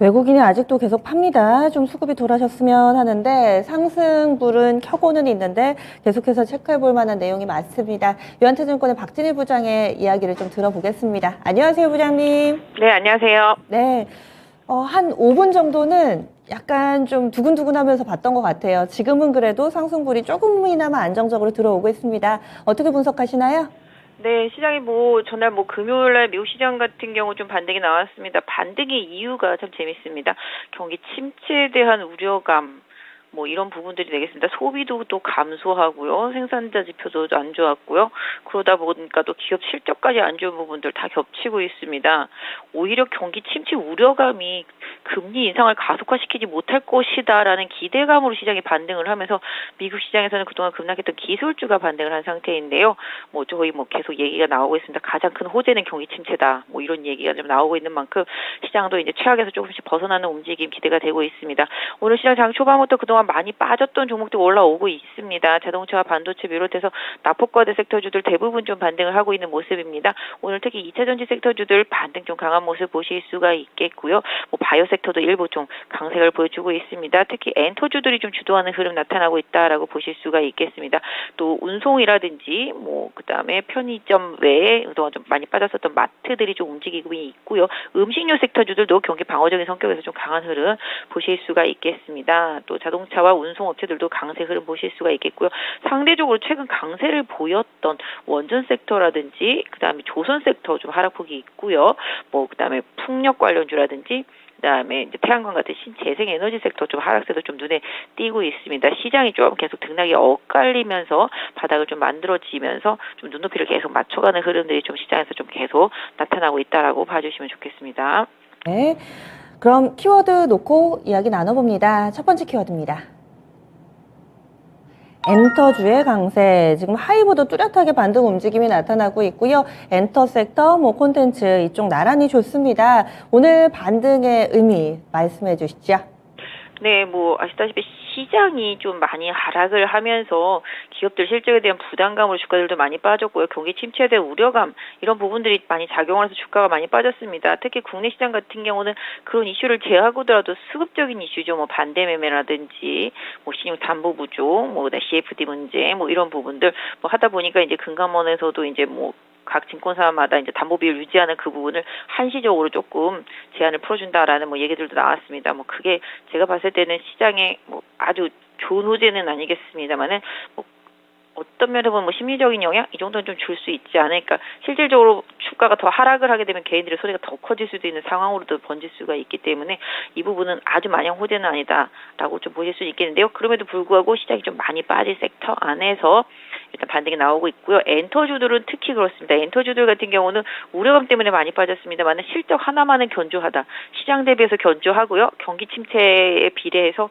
외국인이 아직도 계속 팝니다. 좀 수급이 돌아셨으면 하는데 상승불은 켜고는 있는데 계속해서 체크해 볼 만한 내용이 많습니다. 유한투자증권의 박진희 부장의 이야기를 좀 들어보겠습니다. 안녕하세요, 부장님. 네, 안녕하세요. 네, 한 5분 정도는 약간 좀 두근두근하면서 봤던 것 같아요. 지금은 그래도 상승불이 조금이나마 안정적으로 들어오고 있습니다. 어떻게 분석하시나요? 네, 시장이 전날 금요일날 미국 시장 같은 경우 좀 반등이 나왔습니다. 반등의 이유가 참 재밌습니다. 경기 침체에 대한 우려감, 이런 부분들이 되겠습니다. 소비도 또 감소하고요. 생산자 지표도 안 좋았고요. 그러다 보니까 또 기업 실적까지 안 좋은 부분들 다 겹치고 있습니다. 오히려 경기 침체 우려감이 금리 인상을 가속화시키지 못할 것이다라는 기대감으로 시장이 반등을 하면서 미국 시장에서는 그동안 급락했던 기술주가 반등을 한 상태인데요. 저희 계속 얘기가 나오고 있습니다. 가장 큰 호재는 경기 침체다. 이런 얘기가 좀 나오고 있는 만큼 시장도 이제 최악에서 조금씩 벗어나는 움직임 기대가 되고 있습니다. 오늘 시장 장 초반부터 그동안 많이 빠졌던 종목들 올라오고 있습니다. 자동차와 반도체 비롯해서 납품과대 섹터주들 대부분 좀 반등을 하고 있는 모습입니다. 오늘 특히 2차전지 섹터주들 반등 좀 강한 모습 보실 수가 있겠고요. 바이오 섹터도 일부 좀 강세를 보여주고 있습니다. 특히 엔터주들이 좀 주도하는 흐름 나타나고 있다라고 보실 수가 있겠습니다. 또 운송이라든지 그다음에 편의점 외에 그동안 좀 많이 빠졌었던 마트들이 좀 움직이고 있고요. 음식료 섹터주들도 경기 방어적인 성격에서 좀 강한 흐름 보실 수가 있겠습니다. 또 자동차와 운송업체들도 강세 흐름 보실 수가 있겠고요. 상대적으로 최근 강세를 보였던 원전 섹터라든지 그다음에 조선 sek터 좀 하락폭이 있고요. 그다음에 풍력 관련주라든지 그다음에 이제 태양광 같은 신재생 에너지 섹터 좀 하락세도 좀 눈에 띄고 있습니다. 시장이 좀 계속 등락이 엇갈리면서 바닥을 좀 만들어지면서 좀 눈높이를 계속 맞춰가는 흐름들이 좀 시장에서 좀 계속 나타나고 있다라고 봐주시면 좋겠습니다. 네, 그럼 키워드 놓고 이야기 나눠봅니다. 첫 번째 키워드입니다. 엔터주의 강세, 지금 하이브도 뚜렷하게 반등 움직임이 나타나고 있고요. 엔터 섹터, 콘텐츠 이쪽 나란히 좋습니다. 오늘 반등의 의미 말씀해 주시죠. 네, 아시다시피 시장이 좀 많이 하락을 하면서 기업들 실적에 대한 부담감으로 주가들도 많이 빠졌고요. 경기 침체에 대한 우려감, 이런 부분들이 많이 작용을 해서 주가가 많이 빠졌습니다. 특히 국내 시장 같은 경우는 그런 이슈를 제외하고더라도 수급적인 이슈죠. 반대 매매라든지, 신용 담보 부족, CFD 문제, 이런 부분들, 하다 보니까 이제 금감원에서도 이제 각 증권사마다 이제 담보 비율 유지하는 그 부분을 한시적으로 조금 제한을 풀어준다라는 얘기들도 나왔습니다. 그게 제가 봤을 때는 시장에 아주 좋은 호재는 아니겠습니다만은 어떤 면에 보면 심리적인 영향 이 정도는 좀 줄 수 있지 않을까. 실질적으로 주가가 더 하락을 하게 되면 개인들의 손해가 더 커질 수도 있는 상황으로도 번질 수가 있기 때문에 이 부분은 아주 마냥 호재는 아니다라고 좀 보실 수 있겠는데요. 그럼에도 불구하고 시장이 좀 많이 빠질 섹터 안에서 일단 반등이 나오고 있고요. 엔터주들은 특히 그렇습니다. 엔터주들 같은 경우는 우려감 때문에 많이 빠졌습니다만 실적 하나만은 견조하다. 시장 대비해서 견조하고요. 경기 침체에 비례해서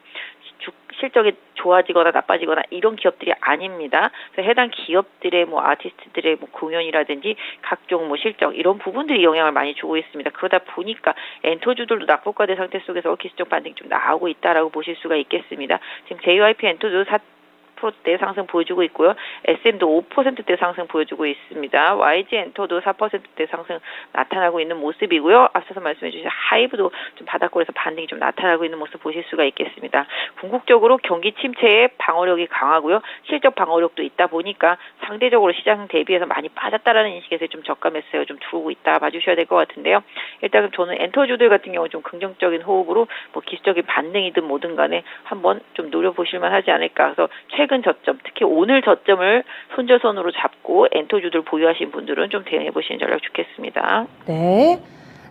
실적이 좋아지거나 나빠지거나 이런 기업들이 아닙니다. 그래서 해당 기업들의 아티스트들의 공연이라든지 각종 실적 이런 부분들이 영향을 많이 주고 있습니다. 그러다 보니까 엔터주들도 낙폭과대 상태 속에서 기술적 반등이 좀 나오고 있다라고 보실 수가 있겠습니다. 지금 JYP 엔터주 4%대 상승 보여주고 있고요. SM도 5%대 상승 보여주고 있습니다. YG 엔터도 4%대 상승 나타나고 있는 모습이고요. 앞서서 말씀해 주신 하이브도 좀 바닥권에서 반등이 좀 나타나고 있는 모습 보실 수가 있겠습니다. 궁극적으로 경기 침체에 방어력이 강하고요. 실적 방어력도 있다 보니까 상대적으로 시장 대비해서 많이 빠졌다라는 인식에서 좀 저가 매수세가 좀 들어오고 있다 봐주셔야 될 것 같은데요. 일단 저는 엔터주들 같은 경우 좀 긍정적인 호흡으로 기술적인 반등이든 뭐든 간에 한번 좀 노려보실만 하지 않을까. 그래서 최근 저점, 특히 오늘 저점을 손절선으로 잡고 엔터주들 보유하신 분들은 좀 대응해 보시는 전략 좋겠습니다. 네,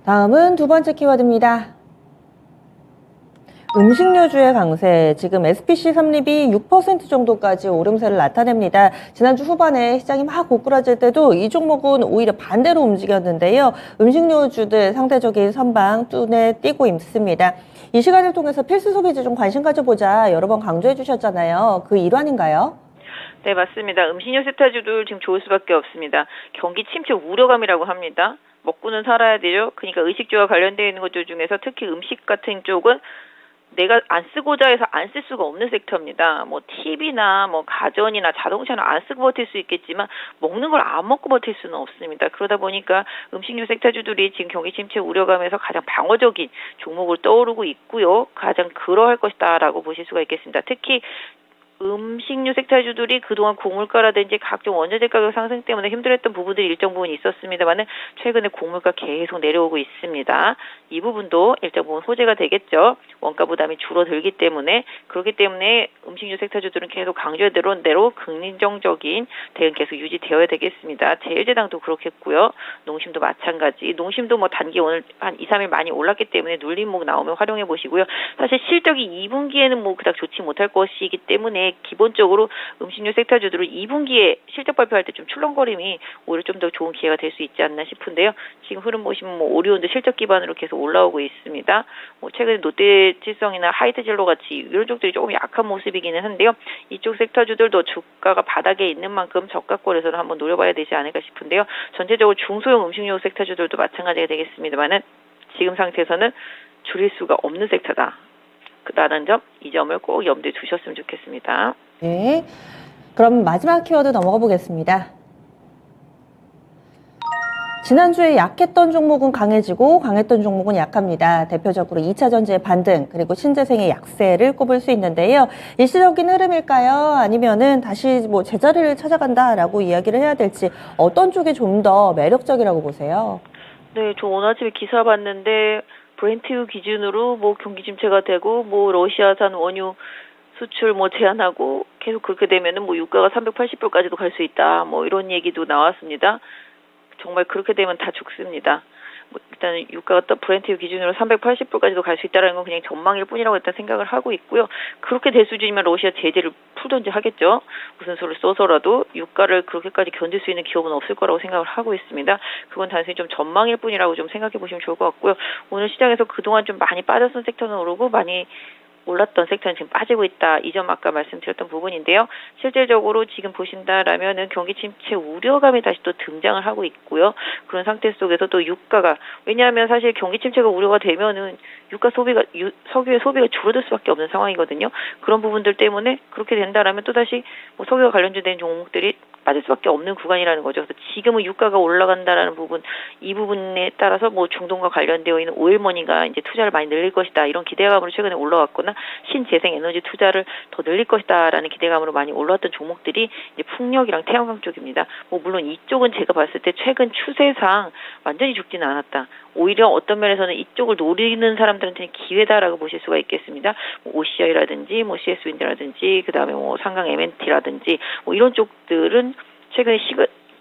다음은 두 번째 키워드입니다. 음식료주의 강세, 지금 SPC 삼립이 6% 정도까지 오름세를 나타냅니다. 지난주 후반에 시장이 막 고꾸라질 때도 이 종목은 오히려 반대로 움직였는데요. 음식료주들 상대적인 선방 눈에 띄고 있습니다. 이 시간을 통해서 필수 소비재 좀 관심 가져보자 여러 번 강조해 주셨잖아요. 그 일환인가요? 네, 맞습니다. 음식료 섹터주들 지금 좋을 수밖에 없습니다. 경기 침체 우려감이라고 합니다. 먹고는 살아야 되죠. 그러니까 의식주와 관련되어 있는 것들 중에서 특히 음식 같은 쪽은 내가 안 쓰고자 해서 안 쓸 수가 없는 섹터입니다. 뭐 TV나 뭐 가전이나 자동차는 안 쓰고 버틸 수 있겠지만 먹는 걸 안 먹고 버틸 수는 없습니다. 그러다 보니까 음식료 섹터주들이 지금 경기 침체 우려감에서 가장 방어적인 종목을 떠오르고 있고요. 가장 그러할 것이다라고 보실 수가 있겠습니다. 특히 음식료 섹터주들이 그동안 고물가라든지 각종 원자재 가격 상승 때문에 힘들었던 부분들이 일정 부분 있었습니다만은 최근에 고물가 계속 내려오고 있습니다. 이 부분도 일정 부분 호재가 되겠죠. 원가 부담이 줄어들기 때문에 그렇기 때문에 음식료 섹터주들은 계속 강조해드린 대로 긍정적인 대응 계속 유지되어야 되겠습니다. 제일제당도 그렇겠고요. 농심도 마찬가지. 농심도 뭐 단기 오늘 한 2, 3일 많이 올랐기 때문에 눌림목 나오면 활용해 보시고요. 사실 실적이 2분기에는 뭐 그닥 좋지 못할 것이기 때문에 기본적으로 음식료 섹터주들은 2분기에 실적 발표할 때 좀 출렁거림이 오히려 좀 더 좋은 기회가 될 수 있지 않나 싶은데요. 지금 흐름 보시면 뭐 오리온도 실적 기반으로 계속 올라오고 있습니다. 뭐 최근에 롯데칠성이나 하이트젤로 같이 이런 쪽들이 조금 약한 모습이기는 한데요. 이쪽 섹터주들도 주가가 바닥에 있는 만큼 저가권에서는 한번 노려봐야 되지 않을까 싶은데요. 전체적으로 중소형 음식료 섹터주들도 마찬가지가 되겠습니다만은 지금 상태에서는 줄일 수가 없는 섹터다. 라는 점, 이 점을 꼭 염두에 두셨으면 좋겠습니다. 네. 그럼 마지막 키워드 넘어가 보겠습니다. 지난주에 약했던 종목은 강해지고 강했던 종목은 약합니다. 대표적으로 2차 전지의 반등 그리고 신재생의 약세를 꼽을 수 있는데요. 일시적인 흐름일까요? 아니면은 다시 뭐 제자리를 찾아간다라고 이야기를 해야 될지 어떤 쪽이 좀 더 매력적이라고 보세요? 네, 저 오늘 아침에 기사 봤는데 브렌트 기준으로 뭐 경기 침체가 되고 뭐 러시아산 원유 수출 뭐 제한하고 계속 그렇게 되면은 뭐 유가가 380불까지도 갈 수 있다. 뭐 이런 얘기도 나왔습니다. 정말 그렇게 되면 다 죽습니다. 뭐 일단 유가가 또 브렌트 기준으로 380불까지도 갈 수 있다는 건 그냥 전망일 뿐이라고 일단 생각을 하고 있고요. 그렇게 될 수준이면 러시아 제재를 풀든지 하겠죠. 무슨 수를 써서라도 유가를 그렇게까지 견딜 수 있는 기업은 없을 거라고 생각을 하고 있습니다. 그건 단순히 좀 전망일 뿐이라고 좀 생각해 보시면 좋을 것 같고요. 오늘 시장에서 그동안 좀 많이 빠졌던 섹터는 오르고 많이 올랐던 섹터는 지금 빠지고 있다. 이 점 아까 말씀드렸던 부분인데요. 실질적으로 지금 보신다라면은 경기 침체 우려감이 다시 또 등장을 하고 있고요. 그런 상태 속에서 또 유가가 왜냐하면 사실 경기 침체가 우려가 되면은 유가 소비가 석유의 소비가 줄어들 수밖에 없는 상황이거든요. 그런 부분들 때문에 그렇게 된다라면 또 다시 뭐 석유와 관련된 종목들이 빠질 수밖에 없는 구간이라는 거죠. 그래서 지금은 유가가 올라간다라는 부분, 이 부분에 따라서 뭐 중동과 관련되어 있는 오일머니가 이제 투자를 많이 늘릴 것이다. 이런 기대감으로 최근에 올라왔거나 신재생 에너지 투자를 더 늘릴 것이다라는 기대감으로 많이 올라왔던 종목들이 이제 풍력이랑 태양광 쪽입니다. 뭐 물론 이쪽은 제가 봤을 때 최근 추세상 완전히 죽지는 않았다. 오히려 어떤 면에서는 이쪽을 노리는 사람들한테는 기회다라고 보실 수가 있겠습니다. 뭐 OCI라든지 뭐 CS 윈드라든지 그다음에 뭐 상강 MNT라든지 뭐 이런 쪽들은 최근에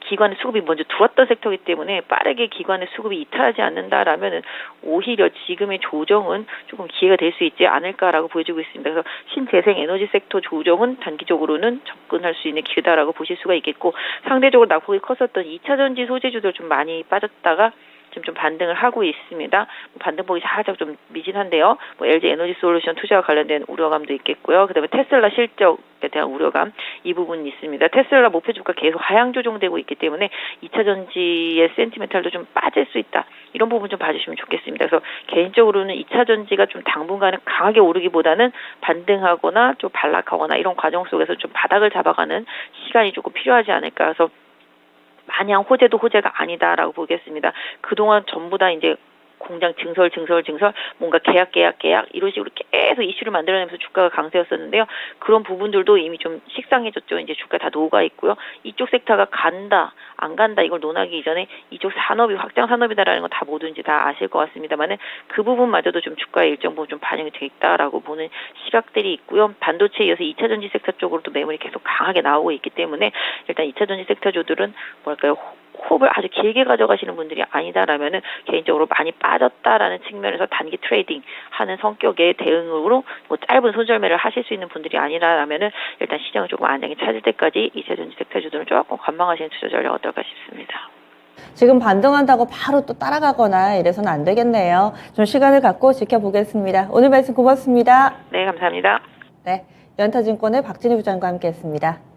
기관의 수급이 먼저 들어왔던 섹터이기 때문에 빠르게 기관의 수급이 이탈하지 않는다라면은 오히려 지금의 조정은 조금 기회가 될 수 있지 않을까라고 보여지고 있습니다. 그래서 신재생 에너지 섹터 조정은 단기적으로는 접근할 수 있는 기회다라고 보실 수가 있겠고 상대적으로 낙폭이 컸었던 2차 전지 소재주들 좀 많이 빠졌다가 지금 좀 반등을 하고 있습니다. 반등폭이 살짝 좀 미진한데요. 뭐 LG 에너지 솔루션 투자와 관련된 우려감도 있겠고요. 그다음에 테슬라 실적에 대한 우려감 이 부분이 있습니다. 테슬라 목표 주가 계속 하향 조정되고 있기 때문에 2차 전지의 센티멘탈도 좀 빠질 수 있다. 이런 부분 좀 봐주시면 좋겠습니다. 그래서 개인적으로는 2차 전지가 좀 당분간은 강하게 오르기보다는 반등하거나 좀 반락하거나 이런 과정 속에서 좀 바닥을 잡아가는 시간이 조금 필요하지 않을까 해서 마냥 호재도 호재가 아니다라고 보겠습니다. 그동안 전부 다 이제 공장 증설 뭔가 계약 이런 식으로 계속 이슈를 만들어내면서 주가가 강세였었는데요. 그런 부분들도 이미 좀 식상해졌죠. 이제 주가 다 녹아 있고요. 이쪽 섹터가 간다 안 간다 이걸 논하기 이전에 이쪽 산업이 확장 산업이다라는 건 다 뭐든지 다 아실 것 같습니다만은 그 부분마저도 좀 주가에 일정 부분 좀 반영이 돼 있다라고 보는 시각들이 있고요. 반도체에 이어서 2차 전지 섹터 쪽으로도 매물이 계속 강하게 나오고 있기 때문에 일단 2차 전지 섹터주들은 뭐랄까요? 호흡을 아주 길게 가져가시는 분들이 아니다라면은 개인적으로 많이 빠졌다라는 측면에서 단기 트레이딩 하는 성격의 대응으로 뭐 짧은 손절매를 하실 수 있는 분들이 아니라면은 일단 시장을 조금 안정히 찾을 때까지 2차 전지 섹터주들은 조금 관망하시는 투자 전략 어떨까 싶습니다. 지금 반등한다고 바로 또 따라가거나 이래서는 안 되겠네요. 좀 시간을 갖고 지켜보겠습니다. 오늘 말씀 고맙습니다. 네, 감사합니다. 네, 연타증권의 박진희 부장과 함께했습니다.